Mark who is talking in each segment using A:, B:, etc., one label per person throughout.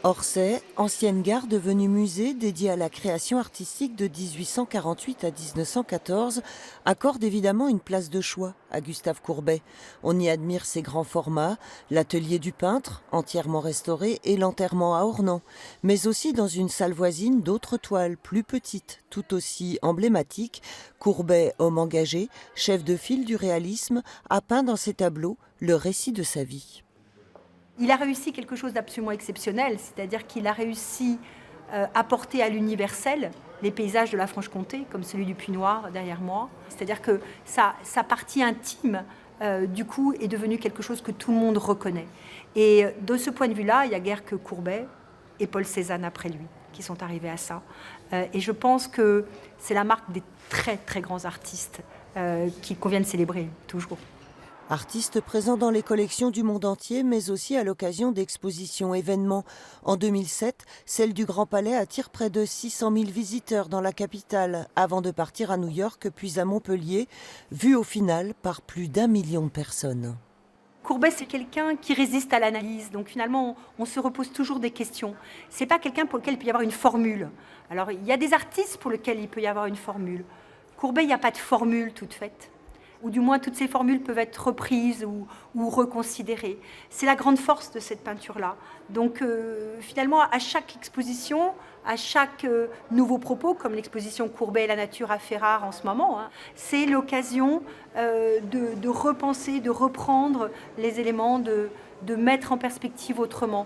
A: Orsay, ancienne gare devenue musée dédiée à la création artistique de 1848 à 1914, accorde évidemment une place de choix à Gustave Courbet. On y admire ses grands formats, l'atelier du peintre, entièrement restauré, et l'enterrement à Ornans, mais aussi dans une salle voisine d'autres toiles, plus petites, tout aussi emblématiques. Courbet, homme engagé, chef de file du réalisme, a peint dans ses tableaux le récit de sa vie.
B: Il a réussi quelque chose d'absolument exceptionnel, c'est-à-dire qu'il a réussi à porter à l'universel les paysages de la Franche-Comté, comme celui du Puy-Noir derrière moi. C'est-à-dire que sa partie intime, du coup, est devenue quelque chose que tout le monde reconnaît. Et de ce point de vue-là, il n'y a guère que Courbet et Paul Cézanne après lui qui sont arrivés à ça. Et je pense que c'est la marque des très très grands artistes qu'il convient de célébrer, toujours.
A: Artiste présent dans les collections du monde entier, mais aussi à l'occasion d'expositions événements. En 2007, celle du Grand Palais attire près de 600 000 visiteurs dans la capitale, avant de partir à New York puis à Montpellier, vue au final par plus d'1 million de personnes.
B: Courbet, c'est quelqu'un qui résiste à l'analyse. Donc finalement, on se repose toujours des questions. C'est pas quelqu'un pour lequel il peut y avoir une formule. Alors il y a des artistes pour lesquels il peut y avoir une formule. Courbet, il n'y a pas de formule toute faite. Ou du moins, toutes ces formules peuvent être reprises ou reconsidérées. C'est la grande force de cette peinture-là. Donc finalement, à chaque exposition, à chaque nouveau propos, comme l'exposition Courbet et la nature à Ferrare en ce moment, hein, c'est l'occasion de repenser, de reprendre les éléments, de mettre en perspective autrement.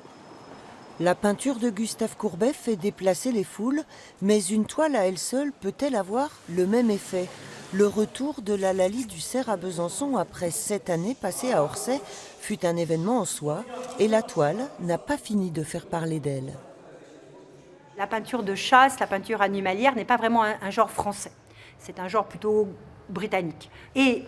A: La peinture de Gustave Courbet fait déplacer les foules, mais une toile à elle seule peut-elle avoir le même effet ? Le retour de la Laly du Cerf à Besançon après 7 années passées à Orsay fut un événement en soi, et la toile n'a pas fini de faire parler d'elle.
B: La peinture de chasse, la peinture animalière n'est pas vraiment un genre français. C'est un genre plutôt britannique. Et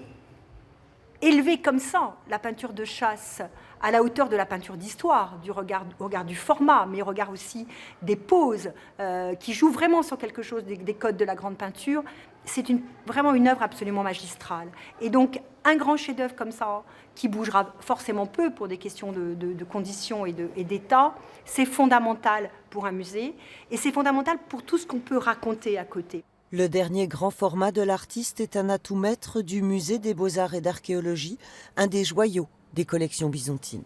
B: élever comme ça la peinture de chasse à la hauteur de la peinture d'histoire, au regard du format, mais au regard aussi des poses, qui jouent vraiment sur quelque chose des codes de la grande peinture, c'est vraiment une œuvre absolument magistrale. Et donc, un grand chef-d'œuvre comme ça, qui bougera forcément peu pour des questions de conditions et d'état, c'est fondamental pour un musée, et c'est fondamental pour tout ce qu'on peut raconter à côté.
A: Le dernier grand format de l'artiste est un atout maître du musée des Beaux-Arts et d'Archéologie, un des joyaux des collections byzantines.